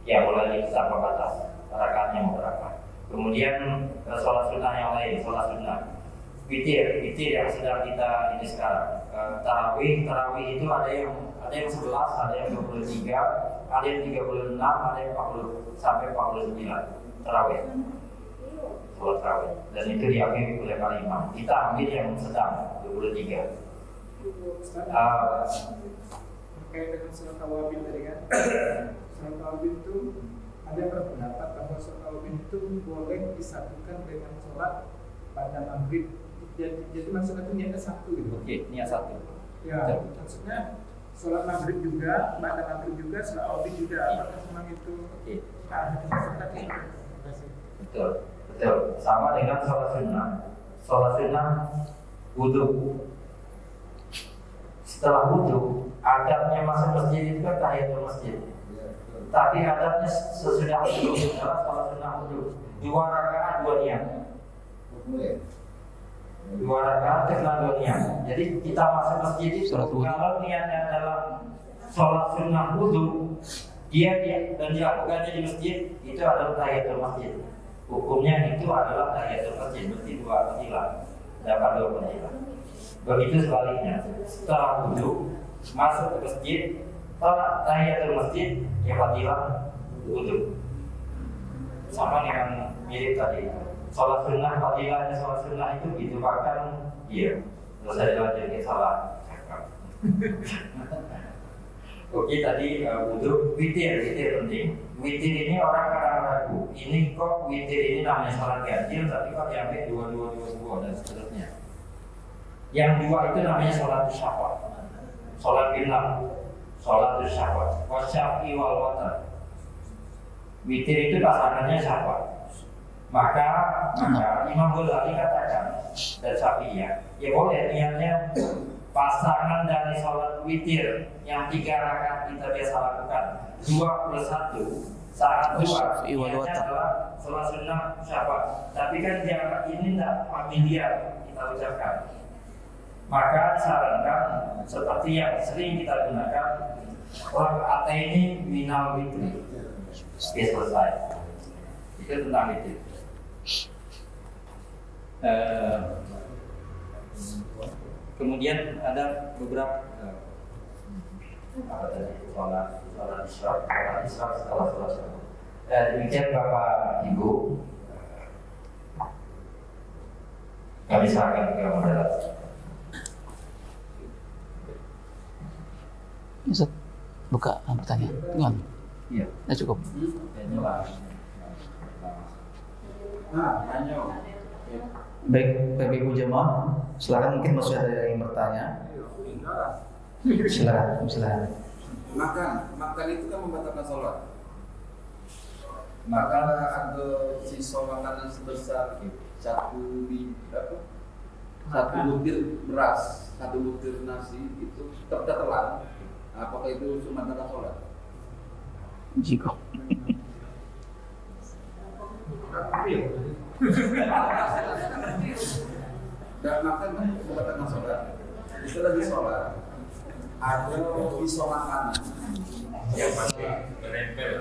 Qiyamul lail itu tanpa batas. Rakaatnya mau berapa? Kemudian sholat sunnah yang lain, sholat sunnah. Witir yang sedang kita ini sekarang. Tarawih itu ada yang 11, ada yang 23, ada yang 36, ada yang 40 sampai 49. Tarawih, sholat tarawih, dan itu diambil oleh para imam. Kita ambil yang sedang 23. Terkait dengan sholat tawabil tadi kan, sholat tawabil itu ada berpendapat bahwa sholat tawabil itu boleh disatukan dengan sholat pada maghrib. Jadi maksudnya itu niatnya satu gitu. Oke, niat satu. Ya, maksudnya sholat maghrib juga, pada maghrib juga, sholat tawabil juga. Apakah memang itu? Oke. Tadi. Betul. Sama dengan sholat sunnah. Sholat sunnah wudu. Setelah wudu, adabnya masuk masjid itu kan tahiyatul masjid. Tapi adabnya sesudah wudu adalah sholat sunnah wudu. 2 rakaat 2 niat. 2 rakaat kena 2 niat. Jadi kita masuk masjid itu kalau niatnya adalah sholat sunnah wudu, dan dilakukannya di masjid itu adalah tahiyatul masjid. Hukumnya itu adalah tahiyatul masjid, berarti 2 fadilah, dapat 2 fadilah. Begitu sebaliknya, setelah wudu masuk ke masjid, setelah tahiyatul masjid, ya fadilah wudu. Sama dengan mirip tadi. Sholat sunnah, fadilahnya sholat sunnah itu ditukarkan, iya. Terus saya lanjutkan salah. Oke, tadi wudu, witir penting. Witir ini orang kadang ragu. Ini kok witir ini namanya sholat ganjil, tapi kok diambil 2 dan seterusnya. Yang 2 itu namanya sholat syafaq, sholat bilang, sholat syafaq, wasyafi wal watar. Witir itu pasangannya syafaq. Maka Imam Ghazali katakan dan Syafi'iyah, ya boleh niatnya pasangan dari sholat witir yang 3 rakaat kita biasa lakukan 2 plus 1 saat 2 niatnya adalah sholat sunnah syafaq. Tapi kan yang ini tidak familiar kita ucapkan, maka disarankan seperti yang sering kita gunakan, rakaat ini minal witir. Selesai. Itu tentang witir. Kemudian ada beberapa sholat isyraq setelah sholat subuh. Demikian Bapak Ibu, kami serahkan ke moderator. Ustaz, buka pertanyaan. Tengok. Iya. Ya cukup. Baik, Bapak Ibu jemaah, silakan, mungkin masih ada yang bertanya. Silakan. Makan itu kan membatalkan sholat. Maka ada sisa makanan sebesar 1 butir beras, 1 butir nasi itu tertelan. Apakah itu membatalkan sholat? Jika dan makan kan membatalkan sholat. Itu lagi sholat. Ada sisa makanan yang pasti menempel.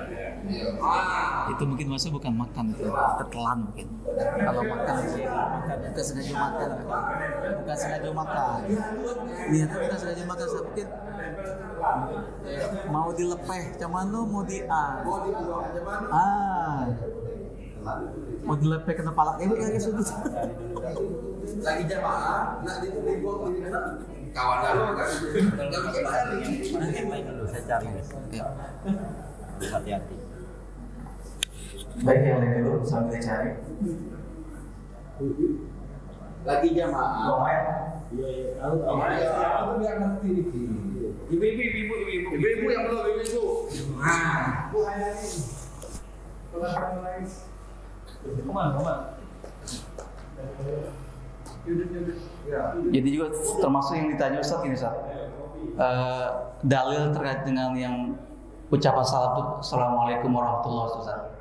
itu mungkin maksudnya bukan makan, itu tertelan mungkin. Kalau makan bukan sengaja makan, niatnya bukan sengaja makan, mungkin mau dilepeh, cuman lu mau mau dilepeh kena palak ini kayak gitu. Lagi jamaah, nak dibuang di kawan kan? nanti main dulu, saya cari. Ya. Hati-hati. Baik, yang lain dulu sambil dicari. Lagi jamaah. Aku biar ngerti nih. Ibu yang belum ibu. Bu Hayani. Kalau lain. Kemana? Jadi juga termasuk yang ditanya Ustaz ini, Ustaz. Dalil terkait dengan yang ucapan salam itu Assalamualaikum warahmatullahi wabarakatuh.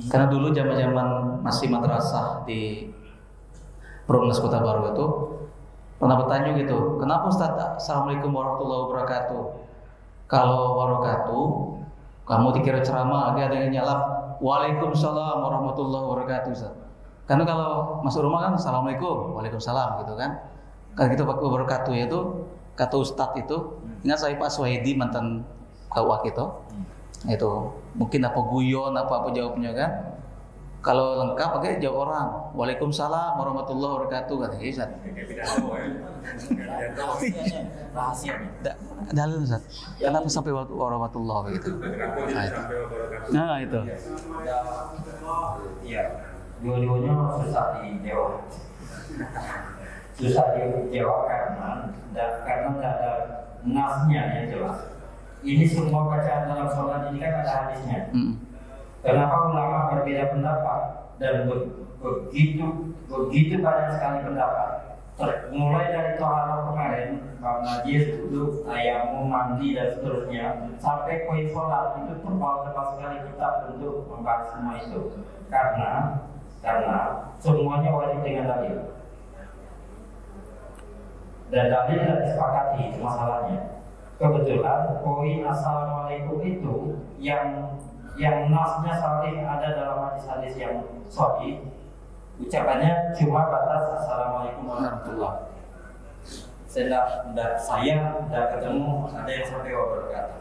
Karena dulu zaman-zaman masih madrasah di Perumnas Kota Baru itu pernah bertanya gitu, kenapa Ustaz Assalamualaikum warahmatullahi wabarakatuh? Kalau wabarakatuh kamu dikira ceramah, ada yang nyalap Waalaikumsalam warahmatullahi wabarakatuh, Ustaz. Karena kalau masuk rumah kan Assalamualaikum, Waalaikumsalam gitu kan. Kalau kita pakai wabarakatuh itu kata Ustadz itu, ingat saya Pak Suhaidi mantan KUA kita, itu mungkin apa guyon apa jawabnya kan. Kalau lengkap pakai jawab orang, Waalaikumsalam warahmatullahi wabarakatuh kata Ustaz. Rahasianya. Dalil Ustaz. Kenapa sampai warahmatullahi begitu? Nah itu. Iya. Dua-duanya susah dijawab. Karena tidak ada nasnya yang jelas. Ini semua bacaan dalam sholat ini kan ada hadisnya. Kenapa ulama berbeda pendapat dan begitu banyak sekali pendapat. Mulai dari toharoh kemarin, najis, wudhu, tayamum, mandi dan seterusnya, sampai poin sholat itu terbatas sekali kitab untuk membahas semua itu. Karena semuanya wajib dengan dalil. Dan dalil tidak disepakati, itu masalahnya. kebetulan poin assalamualaikum itu yang nasnya sahih ada dalam hadis-hadis yang sahih, ucapannya cuma batas assalamualaikum warahmatullah. Saya tidak ketemu ada yang sampai wabarakatuh.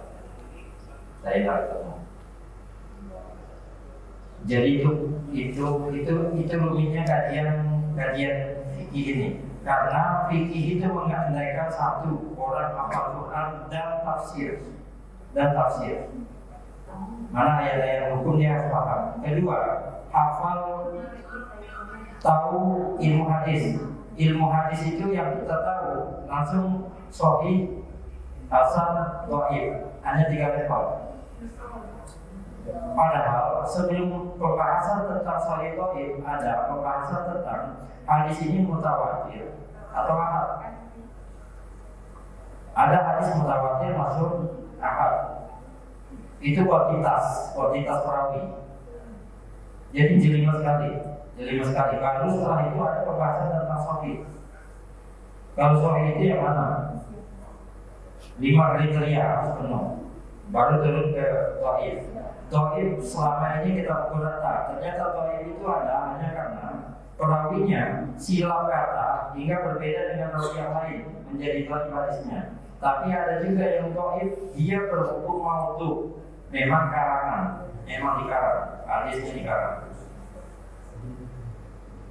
Saya tidak ketemu. Jadi itu rumitnya kajian fikih ini. Karena fikih itu mengandaikan satu, orang hafal Quran dan tafsir. Mana ayat-ayat hukum dia harus paham. Kedua, hafal tahu ilmu hadis. Ilmu hadis itu yang kita tahu langsung sahih, hasan, dhaif. Hanya 3 level. Padahal sebelum pembahasan tentang sahih dhaif ada pembahasan tentang hadis ini mutawatir atau ahad. Ada hadis mutawatir masuk ahad. Itu kuantitas perawi. Jadi jelimet sekali. Baru setelah itu ada pembahasan tentang sahih. Kalau sahih itu yang mana? 5 kriteria harus penuh. Baru turun ke dhaif. Dhaif selama ini kita pukul rata. Ternyata dhaif itu ada hanya karena perawinya silap kata hingga berbeda dengan perawi yang lain menjadi dhaif hadisnya. Tapi ada juga yang dhaif dia berhukum maudhu. Memang karangan, memang dikarang, hadisnya dikarang.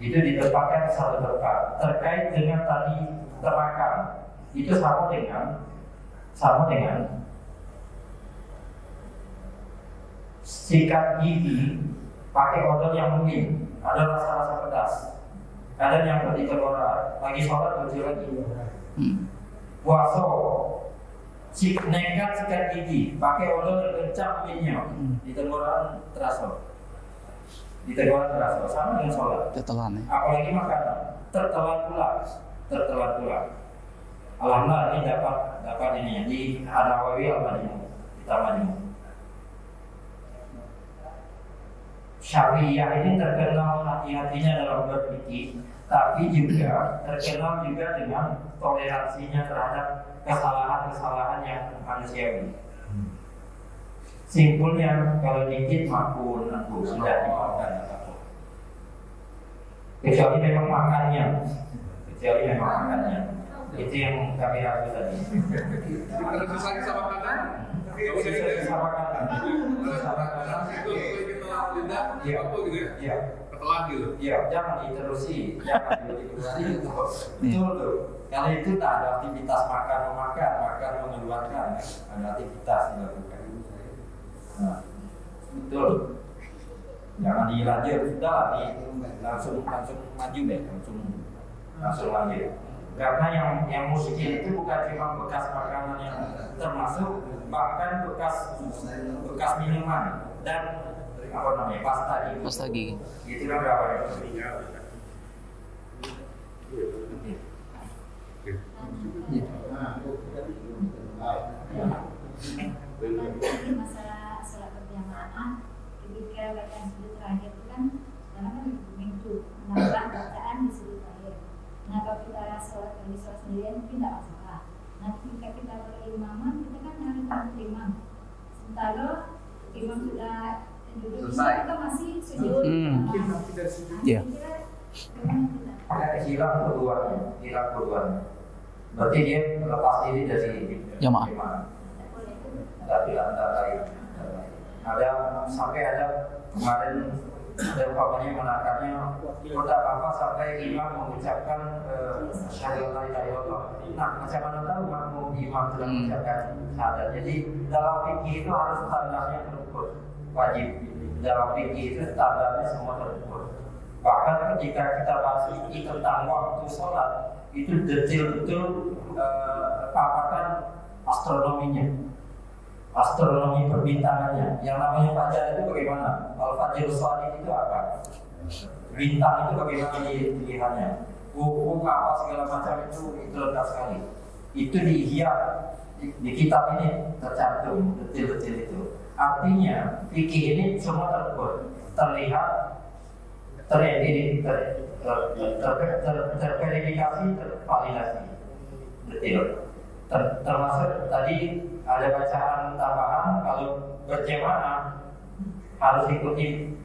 Itu ditempatkan satu tempat. Terkait dengan tadi termakan, itu sama dengan sikat gigi pakai odol yang mungkin ada rasa-rasa pedas. Kadang yang di tenggorokan, lagi sholat kecil lagi. Puasa nekat sikat gigi pakai odol yang kencang minyak di tenggorokan terasa. Sama dengan sholat. Apalagi makanan tertelan pula. Alhamdulillah ini dapat ini di Hanawawi al-Majmu' kita Majmu'. Syariah ini terkenal hati-hatinya dalam berfikih, tapi juga terkenal juga dengan toleransinya terhadap kesalahan-kesalahan yang manusiawi. Simpulnya kalau dikit makul, tidak dimakan apa-apa. Kecuali memang makannya. Itu yang kami ragu tadi. Kalau misalnya sama kanan, Sama kanan. itu kita lidah, apa gitu ya? Iya. Ketelan gitu. Iya, jangan diterusi, jangan diterusi itu. Betul tuh. Kalau itu tak ada aktivitas makan mengeluarkan, ada aktivitas dilakukan. Nah, betul. Jangan dilanjut, sudah langsung maju deh, langsung lanjut. Karena yang muskil itu bukan cuma bekas makanan yang termasuk, bahkan bekas minuman dan apa namanya pasta gigi. Itu kan berapa ya? Masalah sholat berjamaah ketika bacaan sujud terakhir itu kan karena kan minggu menambah bacaan di sujud terakhir. Nah kalau kita sholat sendirian mungkin tidak masalah. Nah ketika kita berimaman kita kan harus imam. Sementara imam sudah duduk kita masih sujud. Mungkin masih dari sujud. Iya. Hilang keduanya. Berarti dia lepas diri dari jamaah. Tapi antara ada sampai ada kemarin ada umpamanya menakarnya tidak apa-apa sampai imam mengucapkan syahadat la ilaha illallah. Nah, macam mana tahu makmum imam sudah mengucapkan syahadat? Jadi dalam fikih itu harus standarnya terukur, wajib. Dalam fikih itu standarnya semua terukur. Bahkan ketika kita bahas fikih tentang waktu sholat itu detail betul paparkan astronomi perbintangannya. Yang namanya fajar itu bagaimana? Al-Fajr Shadiq itu apa? Bintang itu bagaimana dilihatnya? Hukum apa segala macam itu lengkap sekali. Itu di Ihya, di kitab ini tercantum detail-detail itu. Artinya fikih ini semua terukur, terlihat, terverifikasi, tervalidasi, detail. termasuk tadi ada bacaan tambahan kalau berjamaah harus ikuti,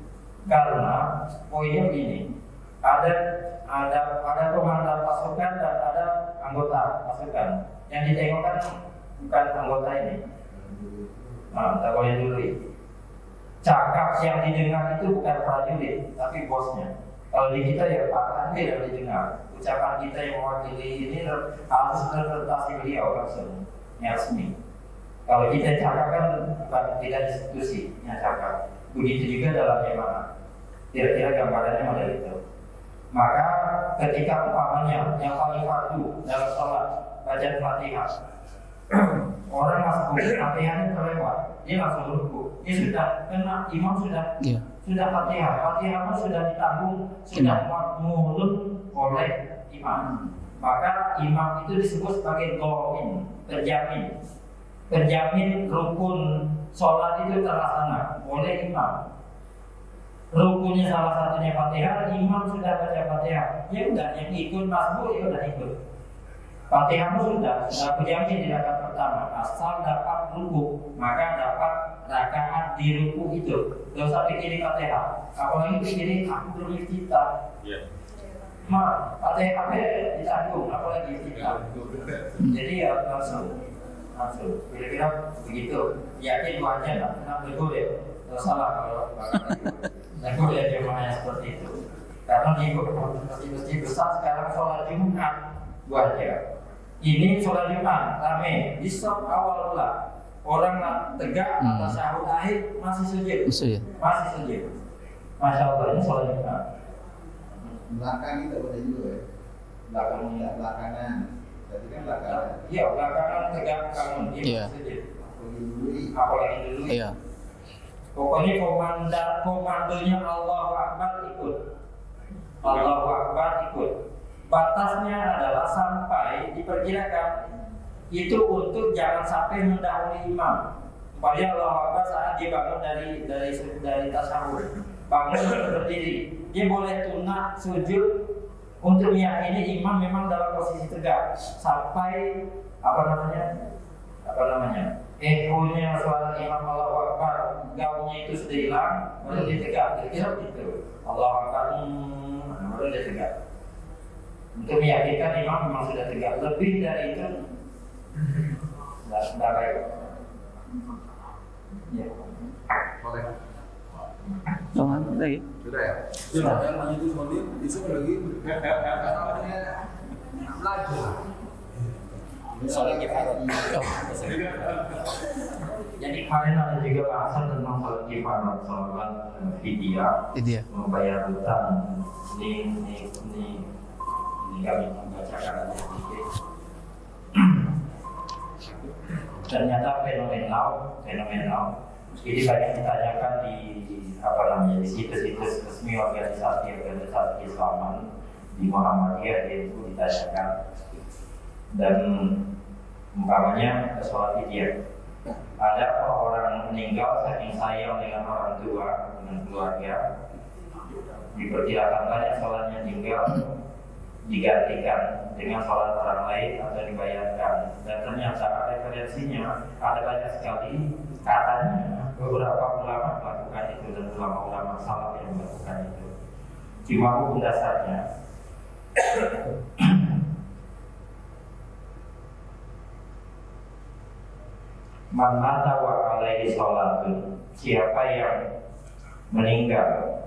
karena poinnya begini, ada komandan pasukan dan ada anggota pasukan. Yang ditengok kan bukan anggota ini. Tak boleh dulu. Cakap yang didengar itu bukan prajurit, tapi bosnya. Kalau di kita ya Pak Kanwil yang didengar. Ucapan kita yang mewakili ini harus representasi beliau langsung, yang resmi. Kalau kita cakap kan bukan tidak institusi yang cakap. Begitu juga dalam jemaah. Kira-kira gambarannya model itu. Maka ketika umpamanya yang paling fardu dalam sholat baca Fatihah, orang masuk Fatihahnya terlewat, dia langsung ruku. Dia sudah kena imam sudah Fatihah pun sudah ditanggung, sudah mulut oleh imam. Maka imam itu disebut sebagai dhamin, penjamin rukun sholat itu terlaksana oleh imam. Rukunnya salah satunya Fatihah, imam sudah baca Fatihah, ya udah yang ikut masbuk ya udah ikut. Fatihah sudah berjamin di rakaat pertama, asal dapat ruku maka dapat rakaat di ruku itu. Gak usah pikirin Fatihah, apalagi pikirin aku beriftitah. Fatihah ditanggung, apalagi iftitah. Jadi ya langsung. Kira-kira begitu. Yakin wajar tak pernah bergolek. Salah kalau bergolek jemaahnya seperti itu. Karena di masjid besar sekarang sholat Jumat wajar. Ini sholat Jumat rame. Di stop awal pula orang tegak atau syahud akhir masih sujud. Masih sujud. Masya Allah, ini sholat Jumat. Belakang itu boleh juga ya. Belakangan. Jadi kan belakangan. Iya, belakangan tegak bangun. Iya. Apalagi dulu. Iya. Pokoknya komandonya Allahu Akbar ikut. Allahu Akbar ikut. Batasnya adalah sampai diperkirakan itu untuk jangan sampai mendahului imam. Supaya Allahu Akbar saat dia bangun dari tasyahud, bangun berdiri, dia boleh tunak sujud untuk meyakini imam memang dalam posisi tegak sampai ekornya suara imam Allahu Akbar, gaungnya itu sudah hilang, baru dia tegak. Kira-kira begitu. Allahu Akbar, baru dia tegak. Untuk meyakinkan imam memang sudah tegak. Lebih dari itu, tidak baik. Ya. Boleh. Jangan lagi. Sudah ya. Sudah. Yang maju solim, itu lagi. Lagi. Sholat kifarat. Jadi kemarin ada juga bahasan tentang sholat kifarat, sholat fidyah, membayar hutang. Ini kami membacakan sedikit. Ternyata fenomenal. Ini banyak ditanyakan di situs-situs resmi organisasi Islaman di Muhammadiyah, itu ditanyakan. Dan umpamanya sholat fidyah, ada orang meninggal saking sayang dengan orang tua, dengan keluarga, diperkirakan banyak sholatnya tinggal digantikan dengan sholat orang lain atau dibayarkan. Dan ternyata ada referensinya, ada banyak sekali katanya beberapa ulama melakukan itu dan ulama-ulama salaf yang melakukan itu. Cuma hukum dasarnya man mata wa alaihi sholatun, siapa yang meninggal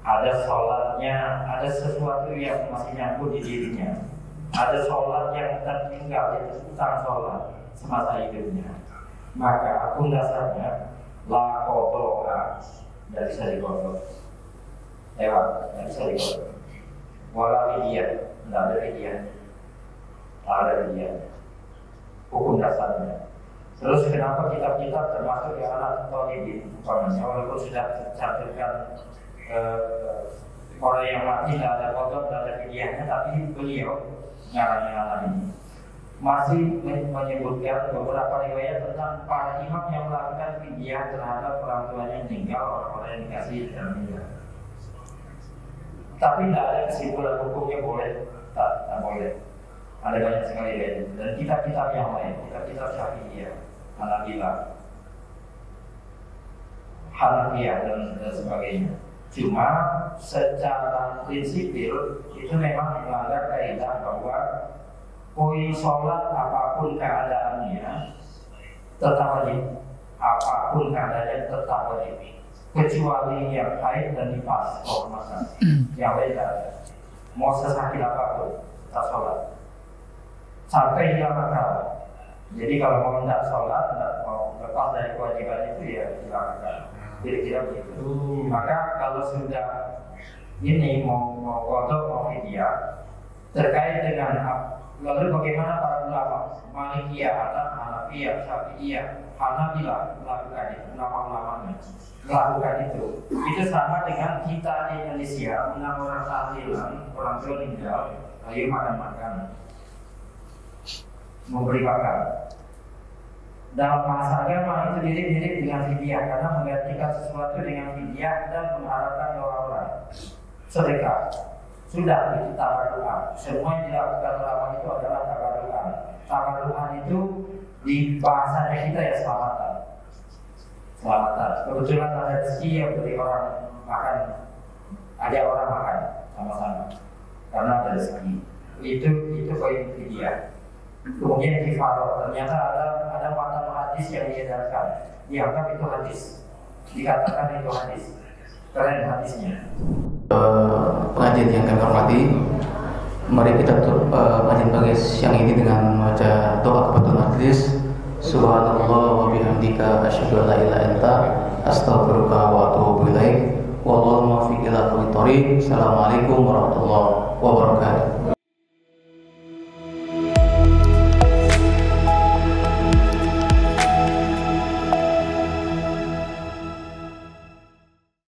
ada sholatnya, ada sesuatu yang masih nyangkut di dirinya, ada sholat yang tertinggal, itu utang sholat semasa hidupnya, maka hukum dasarnya la qadha, tidak bisa diqadha, tidak bisa diqadha, wala fidyah, tidak ada fidyah, hukum dasarnya. Terus kenapa kitab-kitab termasuk yang anak tolibin, umpamanya walaupun sudah dicatatkan orang yang mati tidak ada qadha, tidak ada fidyahnya, tapi beliau ngarang ini masih menyebutkan beberapa riwayat tentang para imam yang melakukan fidyah terhadap orang tuanya yang meninggal, orang-orang yang dikasih dan meninggal. Tapi tidak ada kesimpulan hukumnya boleh, tak boleh. Ada banyak sekali dan kitab-kitab yang lain, kitab-kitab Syafi'iyah, Hanabilah, Hanafiyah dan sebagainya. Cuma secara prinsipil itu memang melanggar kaidah bahwa poin sholat apapun keadaannya tetap wajib, apapun keadaannya tetap wajib, kecuali yang haid dan nifas atau masa yang lain tidak ada. Mau sesakit apapun tetap sholat sampai hilang akal. Jadi kalau mau tidak sholat, tidak mau lepas dari kewajiban itu ya hilang akal. Kira-kira begitu. Maka kalau sudah ini mau qadha mau fidyah terkait dengan lalu bagaimana para ulama Malikiyah, Hanafiyah, Syafi'iyah, Hanabilah melakukan itu, ulama-ulamanya melakukan itu sama dengan kita di Indonesia 6 orang tahlilan, orang tua meninggal, ayo makan-makan, memberi makan. Dalam bahasa agama itu mirip-mirip dengan fidyah karena menggantikan sesuatu dengan fidyah dan mengharapkan orang-orang sedekah. Sudah itu tabarrukan. Semua yang dilakukan ulama itu adalah tabarrukan. Tabarrukan itu di bahasa kita ya selamatan. Selamatan. Kebetulan ada rezeki yang beri orang makan, ada orang makan sama-sama karena ada rezeki. Itu poin fidyah. Kemudian kifarah, ternyata ada matan hadis yang diedarkan, dianggap itu hadis, dikatakan itu hadis, keren hadisnya. Pengajian yang kami hormati, mari kita tutup pengajian pagi siang ini dengan membaca doa kepada majlis. Subhanallah wa bihamdika asyhadu an la ilaha illa anta astaghfiruka wa atubu ilaik. Wallahu muwaffiq ila aqwamit thoriq. Assalamualaikum warahmatullahi wabarakatuh.